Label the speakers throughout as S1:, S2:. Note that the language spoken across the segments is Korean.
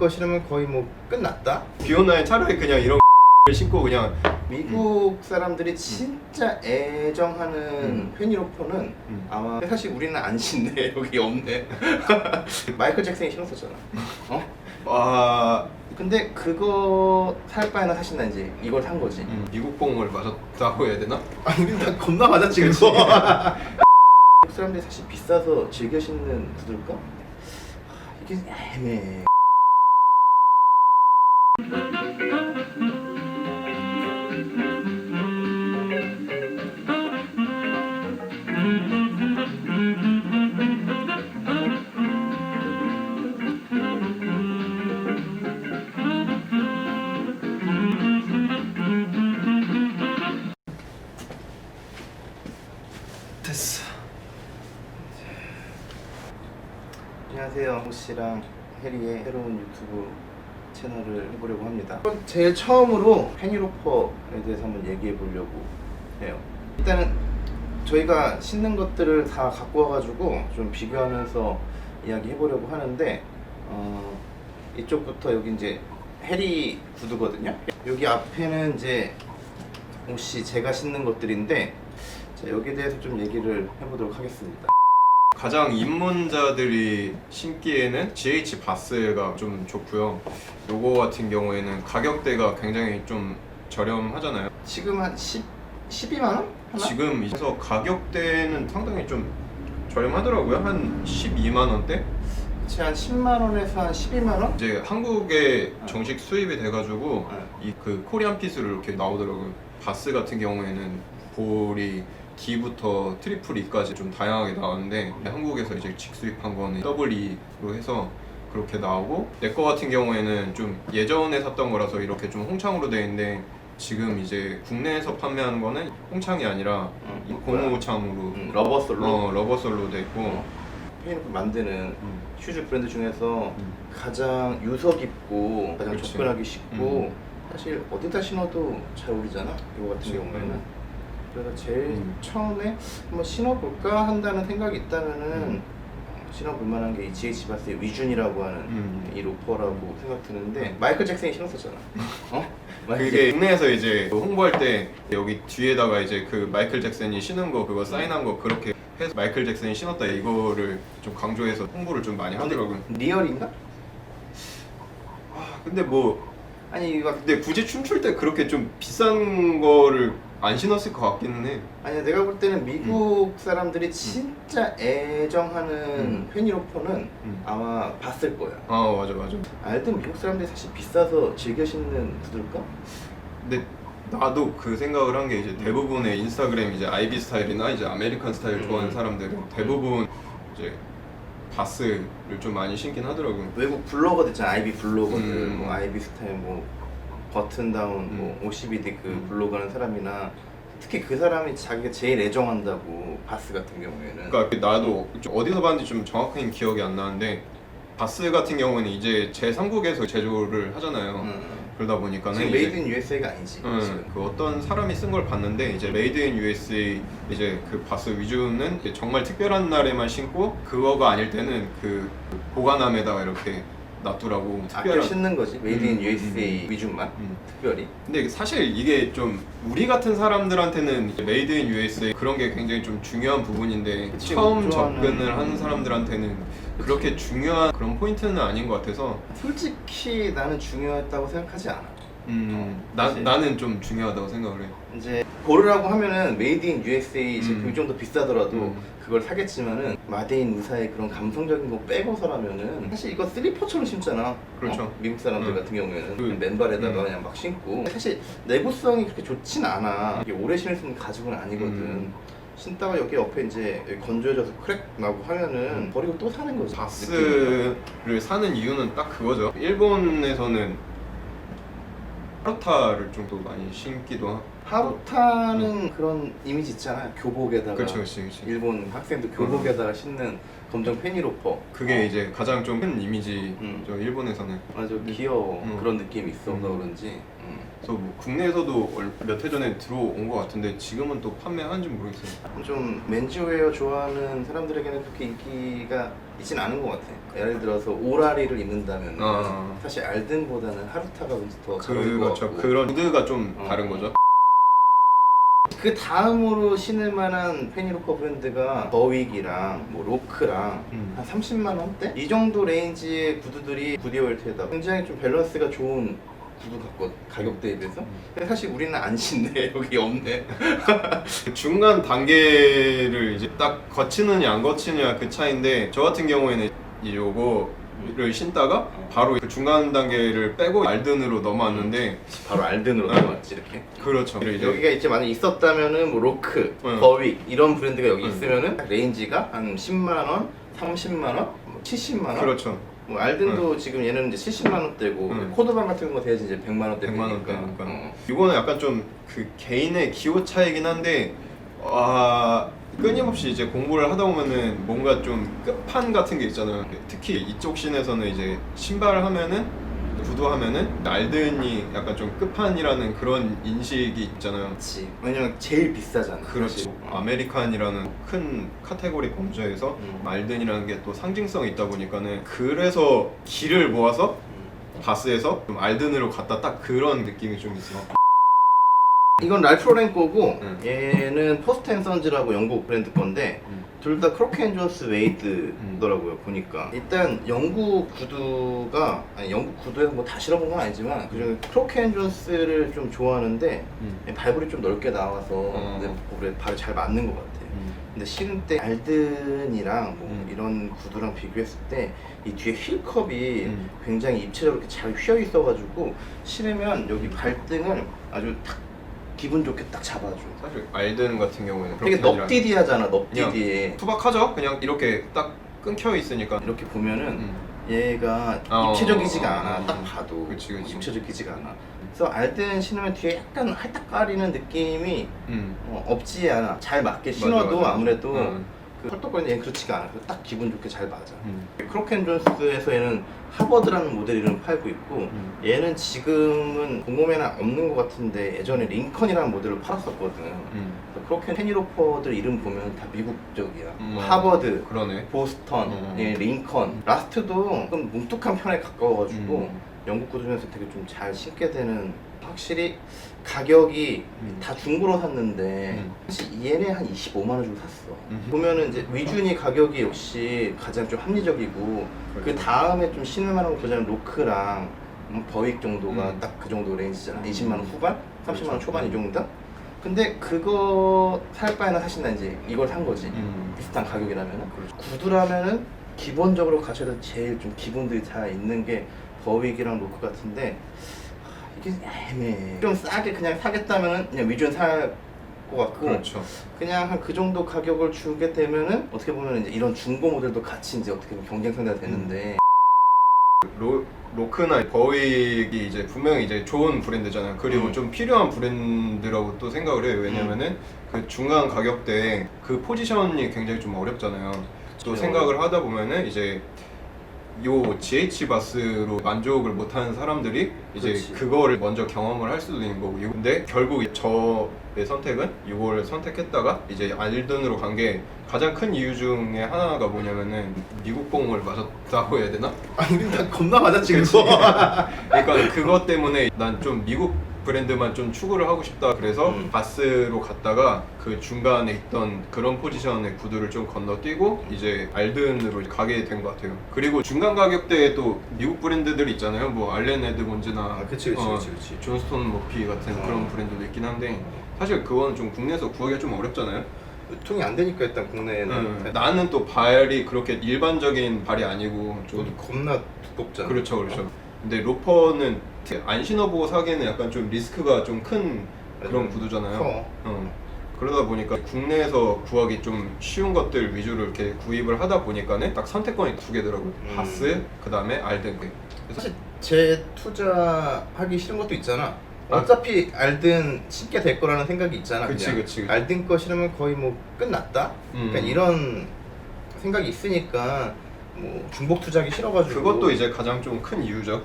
S1: 거 신으면 거의 뭐 끝났다?
S2: 비 오는 날 차라리 그냥 이런 걸 신고 그냥
S1: 미국 사람들이 진짜 애정하는 페니로퍼는 아마 사실 우리는 안 신네. 여기 없네. 마이클 잭슨이 신었었잖아. 어?
S2: 와
S1: 근데 그거 살 바에는 사실 나 이제 이걸 산 거지.
S2: 미국 뽕을 맞았다고 해야 되나?
S1: 아니 나 겁나 맞았지 그거. 미국 사람들이 사실 비싸서 즐겨 신는 구두일까? 이게 애매해.
S2: 됐어.
S1: 안녕하세요. 호씨랑 해리의 새로운 유튜브 채널을 해보려고 합니다. 제일 처음으로 페니로퍼에 대해서 한번 얘기해 보려고 해요. 일단은 저희가 신는 것들을 다 갖고 와가지고 좀 비교하면서 이야기해 보려고 하는데 이쪽부터 여기 이제 해리 구두거든요. 여기 앞에는 이제 옷이 제가 신는 것들인데 자, 여기에 대해서 좀 얘기를 해보도록 하겠습니다.
S2: 가장 입문자들이 신기에는 GH 바스가 좀 좋고요. 요거 같은 경우에는 가격대가 굉장히 좀 저렴하잖아요.
S1: 지금 한 12만 원? 하나?
S2: 지금 그래서 가격대는 상당히 좀 저렴하더라고요. 한 12만 원대?
S1: 한 10만 원에서 한 12만 원?
S2: 이제 한국에 정식 수입이 돼가지고 이 그 코리안 핏으로 이렇게 나오더라고요. 바스 같은 경우에는 볼이 D부터 트리플 E까지 좀 다양하게 나왔는데 한국에서 이제 직수입한 거는 더블 E로 해서 그렇게 나오고 내 거 같은 경우에는 좀 예전에 샀던 거라서 이렇게 좀 홍창으로 되어 있는데 지금 이제 국내에서 판매하는 거는 홍창이 아니라 고무창으로
S1: 러버솔로?
S2: 러버솔로 돼 있고
S1: 페니로퍼 만드는 슈즈 브랜드 중에서 가장 유서 깊고 가장
S2: 그렇지.
S1: 접근하기 쉽고 사실 어디다 신어도 잘 어울리잖아 이거 같은
S2: 그치.
S1: 경우에는. 그래서 제일 처음에 한번 신어볼까 한다는 생각이 있다면은 신어볼 만한 게 이 GH 바스의 위준이라고 하는 이 로퍼라고 생각 드는데 마이클 잭슨이 신었었잖아. 어?
S2: 그게 국내에서 이제 홍보할 때 여기 뒤에다가 이제 그 마이클 잭슨이 신은 거 그거 사인한 거 그렇게 해서 마이클 잭슨이 신었다 이거를 좀 강조해서 홍보를 좀 많이 하더라고요.
S1: 리얼인가?
S2: 근데 뭐
S1: 아니 이거
S2: 근데 굳이 춤출 때 그렇게 좀 비싼 거를 안 신었을 것 같기는 해.
S1: 아니야 내가 볼 때는 미국 사람들이 진짜 애정하는 페니로퍼는 아마 봤을 거야.
S2: 맞아.
S1: 알든 미국 사람들이 사실 비싸서 즐겨 신는 구두일까?
S2: 근데 나도 그 생각을 한 게 이제 대부분의 인스타그램 이제 아이비 스타일이나 이제 아메리칸 스타일 좋아하는 사람들은 대부분 이제 바스를 좀 많이 신긴 하더라고요.
S1: 외국 블로거들 있잖아. 아이비 블로거들 뭐
S2: 음.
S1: 아이비 스타일 뭐 버튼다운 뭐 OCBD 그 블로그 하는 사람이나 특히 그 사람이 자기가 제일 애정한다고 바스 같은 경우에는
S2: 그러니까 나도 좀 어디서 봤는지 좀 정확한 기억이 안 나는데 바스 같은 경우는 이제 제3국에서 제조를 하잖아요. 그러다 보니까는
S1: 지금
S2: 이제
S1: 메이드 인 USA가 아니지. 지금.
S2: 그 어떤 사람이 쓴 걸 봤는데 이제 메이드 인 USA 이제 그 바스 위주는 이제 정말 특별한 날에만 신고 그거가 아닐 때는 그 보관함에다가 이렇게 놔두라고
S1: 아껴 신는 거지. 메이드 인 USA
S2: 음.
S1: 위준만 특별히.
S2: 근데 사실 이게 좀 우리 같은 사람들한테는 이제 메이드 인 USA 그런 게 굉장히 좀 중요한 부분인데
S1: 그치,
S2: 처음
S1: 우주화는-
S2: 접근을 하는 사람들한테는 그렇게 중요한 그런 포인트는 아닌 것 같아서
S1: 솔직히 나는 중요했다고 생각하지 않아. 사실.
S2: 나는 좀 중요하다고 생각을 해.
S1: 이제 고르라고 하면은 메이드 인 USA 제품이 좀 더 비싸더라도 그걸 사겠지만은 마데인 우사의 그런 감성적인 거 빼고서라면은 사실 이거 슬리퍼처럼 신잖아.
S2: 그렇죠.
S1: 미국 사람들 같은 경우에는
S2: 그-
S1: 맨발에다가 그냥 막 신고 사실 내구성이 그렇게 좋진 않아. 이게 오래 신을 수 있는 가죽은 아니거든. 신다가 여기 옆에 이제 여기 건조해져서 크랙 나고 하면은 버리고 또 사는 거지.
S2: 바스를 사는 이유는 딱 그거죠. 일본에서는 파르타를 좀 더 많이 신기도
S1: 하루타는 그런 이미지 있잖아요. 교복에다가
S2: 그렇지.
S1: 일본 학생들 교복에다가 신는 검정 페니로퍼.
S2: 그게 이제 가장 좀 큰 이미지 저 일본에서는.
S1: 맞아, 귀여워.
S2: 음.
S1: 그런 느낌이 있어서 그런지.
S2: 그래서 뭐 국내에서도 몇 해 전에 들어온 것 같은데 지금은 또 판매하는지 모르겠어요.
S1: 좀 맨즈웨어 좋아하는 사람들에게는 그렇게 인기가 있진 않은 것 같아. 예를 들어서 오라리를 입는다면 사실 알든보다는 하루타가 더 잘 어울릴 것
S2: 그렇죠.
S1: 같고.
S2: 그런 무드가 좀 다른 거죠.
S1: 그 다음으로 신을 만한 페니로퍼 브랜드가 버윅이랑 뭐 로크랑 한 30만 원대? 이 정도 레인지의 구두들이 구디월트에다 굉장히 좀 밸런스가 좋은 구두 같거든, 가격 대비해서. 근데 사실 우리는 안 신네. 여기 없네.
S2: 중간 단계를 이제 딱 거치느냐 안 거치느냐 그 차이인데 저 같은 경우에는 이 요거를 신다가 바로 그 중간 단계를 빼고 알든으로 넘어왔는데
S1: 바로 알든으로 넘어왔지 이렇게.
S2: 그렇죠. 이제
S1: 여기가 이제 만약 있었다면은 뭐 로크,
S2: 응.
S1: 버윅 이런 브랜드가 여기 있으면은 레인지가 한 10만 원, 30만 원, 뭐 70만 원.
S2: 그렇죠.
S1: 뭐 알든도 지금 얘는 이제 70만 원대고 코드반 같은 거 돼야지 이제 100만 원대
S2: 100만
S1: 되니까.
S2: 원대니까. 이거는 약간 좀 그 개인의 기호 차이긴 한데 끊임없이 이제 공부를 하다 보면은 뭔가 좀 끝판 같은 게 있잖아요. 특히 이쪽 씬에서는 이제 신발을 하면은 구두 하면은 알든이 약간 좀 끝판이라는 그런 인식이 있잖아요.
S1: 그렇지. 왜냐면 제일 비싸잖아.
S2: 그렇지.
S1: 사실.
S2: 아메리칸이라는 큰 카테고리 범주에서 알든이라는 게 또 상징성이 있다 보니까는 그래서 길을 모아서 바스에서 좀 알든으로 갔다 딱 그런 느낌이 좀 있어.
S1: 이건 랄프 로렌 거고
S2: 응.
S1: 얘는 포스트 앤 선즈라고 영국 브랜드 건데 둘 다 크로키 앤 존스 웨이드더라고요 보니까. 일단 영국 구두가 아니 영국 구두에서 뭐 다 실어본 건 아니지만 그중에 크로키 앤 존스를 좀 좋아하는데 발볼이 좀 넓게 나와서 내 볼에 발이 잘 맞는 것 같아. 근데 신을 때 알든이랑 뭐 이런 구두랑 비교했을 때 이 뒤에 힐컵이 굉장히 입체적으로 이렇게 잘 휘어 있어가지고 신으면 여기 발등을 아주 탁 기분 좋게 딱 잡아줘.
S2: 사실 알든 같은 경우에는
S1: 되게
S2: 그렇게 아니라
S1: 넙디디하잖아. 넙디디해.
S2: 투박하죠. 그냥 이렇게 딱 끊겨 있으니까.
S1: 이렇게 보면은 얘가 입체적이지가 않아. 딱 봐도
S2: 그치.
S1: 입체적이지가 않아. 그래서 알든 신으면 뒤에 약간 할딱거리는 느낌이 없지 않아. 잘 맞게 신어도
S2: 맞아.
S1: 아무래도 그 헐떡거리는 얘는 그렇지가 않아. 그래서 딱 기분 좋게 잘 맞아. 크로켄존스에서 얘는 하버드라는 모델 이름을 팔고 있고 얘는 지금은 공홈에는 없는 것 같은데 예전에 링컨이라는 모델을 팔았었거든. 크로켄 페니로퍼들 이름 보면 다 미국적이야. 하버드,
S2: 그러네.
S1: 보스턴, 예, 링컨. 라스트도 좀 뭉툭한 편에 가까워가지고 영국 구두면서 되게 좀 잘 신게 되는. 확실히 가격이 다 중고로 샀는데 사실 얘네 한 25만 원 주고 샀어. 보면은 이제 위준이 가격이 역시 가장 좀 합리적이고 그 다음에 좀 신을 만한 거 보자면 로크랑 버윅 정도가 딱 그 정도 레인지잖아. 20만 원 후반, 30만 원 초반 이 정도. 근데 그거 살 바에는 사실 난 이제 이걸 산 거지. 비슷한 가격이라면은. 구두라면은 기본적으로 갖춰야 될 제일 좀 기본들이 다 있는 게 버윅이랑 로크 같은데 이게 애매해. 좀 싸게 그냥 사겠다면은 그냥 위준 살 것 같고.
S2: 그렇죠.
S1: 그냥 한 그 정도 가격을 주게 되면은 어떻게 보면 이제 이런 중고 모델도 같이 이제 어떻게 보면 경쟁 상대가 되는데.
S2: 로크나 버윅이 이제 분명히 이제 좋은 브랜드잖아요. 그리고 좀 필요한 브랜드라고 또 생각을 해요. 왜냐면은 그 중간 가격대에 그 포지션이 굉장히 좀 어렵잖아요. 또 생각을 하다 보면은 이제 요 GH 바스로 만족을 못하는 사람들이 이제
S1: 그렇지.
S2: 그거를 먼저 경험을 할 수도 있는 거고. 근데 결국 저의 선택은 이걸 선택했다가 이제 알든으로 간 게 가장 큰 이유 중에 하나가 뭐냐면은 미국 뽕을 맞았다고 해야 되나?
S1: 아니 우리 다 겁나 맞았지
S2: 그치.
S1: 그거.
S2: 그러니까 그것 때문에 난 좀 미국 브랜드만 좀 추구를 하고 싶다. 그래서 바스로 갔다가 그 중간에 있던 그런 포지션의 구두를 좀 건너뛰고 이제 알든으로 가게 된 것 같아요. 그리고 중간 가격대에 또 미국 브랜드들 있잖아요. 뭐 알렌 에드먼즈나
S1: 그치.
S2: 존스톤 머피 같은 그런 브랜드도 있긴 한데 사실 그건 좀 국내에서 구하기가 좀 어렵잖아요.
S1: 유통이 안 되니까 일단 국내에는.
S2: 나는 또 발이 그렇게 일반적인 발이 아니고 좀
S1: 겁나 두껍잖아.
S2: 그렇죠. 근데 로퍼는 안 신어보고 사기에는 약간 좀 리스크가 좀 큰 그런 구두잖아요. 그러다 보니까 국내에서 구하기 좀 쉬운 것들 위주로 이렇게 구입을 하다 보니까는 딱 선택권이 두 개더라고요. 바스, 그 다음에 알든.
S1: 사실 재투자하기 싫은 것도 있잖아. 어차피 알든 신게 될 거라는 생각이 있잖아.
S2: 그치,
S1: 그냥.
S2: 그치.
S1: 알든 거 신으면 거의 뭐 끝났다. 그러니까 이런 생각이 있으니까 뭐 중복 투자하기 싫어가지고.
S2: 그것도 이제 가장 좀 큰 이유죠.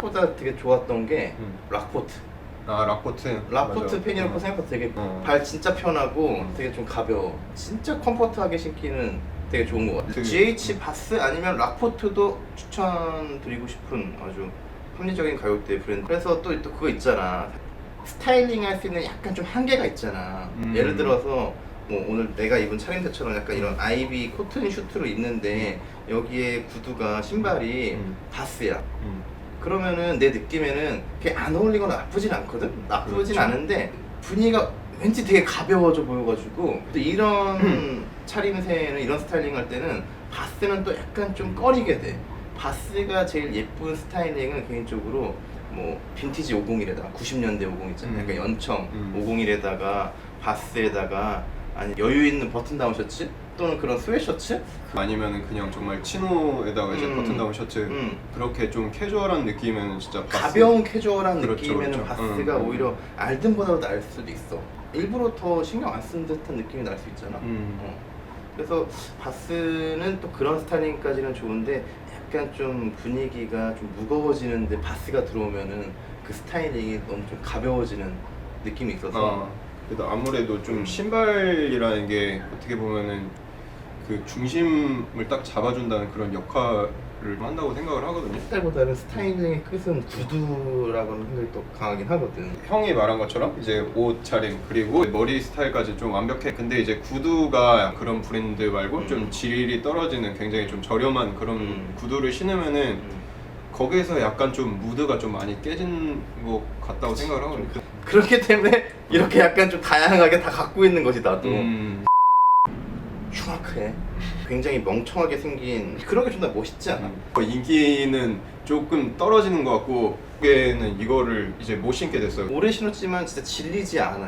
S1: 보다 되게 좋았던 게
S2: 음.
S1: 락포트.
S2: 아 라포트.
S1: 라포트
S2: 맞아.
S1: 팬이라고 생각보다 되게
S2: 어.
S1: 발 진짜 편하고 되게 좀 가벼워. 진짜 컴포트하게 신기는 되게 좋은 것 같아.
S2: 되게-
S1: GH 바스 아니면 락포트도 추천드리고 싶은 아주 합리적인 가격대 브랜드. 그래서 또 그거 있잖아. 스타일링 할 수 있는 약간 좀 한계가 있잖아. 예를 들어서 뭐 오늘 내가 입은 차림새처럼 약간 이런 아이비 코튼 슈트로 입는데 여기에 구두가 신발이 바스야. 그러면은 내 느낌에는 그게 안 어울리거나 나쁘진 않거든? 나쁘진
S2: 그렇죠.
S1: 않은데 분위기가 왠지 되게 가벼워져 보여가지고 또 이런 차림새는 이런 스타일링 할 때는 바스는 또 약간 좀 꺼리게 돼. 바스가 제일 예쁜 스타일링은 개인적으로 뭐 빈티지 501에다가 90년대 50 있잖아. 약간 연청 501에다가 바스에다가 아니 여유 있는 버튼 다운 셔츠 또는 그런 스웨셔츠
S2: 아니면은 그냥 정말 치노에다가 이제 버튼 다운 셔츠 그렇게 좀 캐주얼한 느낌에는 진짜 바스.
S1: 가벼운 캐주얼한
S2: 그렇죠,
S1: 느낌에는
S2: 그렇죠.
S1: 바스가 오히려 알든보다도 나을 수도 있어. 일부러 더 신경 안 쓰는 듯한 느낌이 날 수 있잖아. 그래서 바스는 또 그런 스타일링까지는 좋은데 약간 좀 분위기가 좀 무거워지는데 바스가 들어오면은 그 스타일링이 너무 좀 가벼워지는 느낌이 있어서
S2: 그래도 아무래도 좀 신발이라는 게 어떻게 보면은 그 중심을 딱 잡아준다는 그런 역할을 한다고 생각을 하거든요.
S1: 스타일보다는 스타일링의 끝은 구두라고는 생각이 또 강하긴 하거든.
S2: 형이 말한 것처럼 이제 옷 차림 그리고 머리 스타일까지 좀 완벽해. 근데 이제 구두가 그런 브랜드 말고 좀 질이 떨어지는 굉장히 좀 저렴한 그런 구두를 신으면은 거기에서 약간 좀 무드가 좀 많이 깨진 것 같다고 생각을 하거든요.
S1: 그렇기 때문에 이렇게 약간 좀 다양하게 다 갖고 있는 거지 나도. 흉악해. 굉장히 멍청하게 생긴 그런 게 좀 더 멋있지 않아?
S2: 인기는 조금 떨어지는 것 같고 에는 이거를 이제 못 신게 됐어요.
S1: 오래 신었지만 진짜 질리지 않아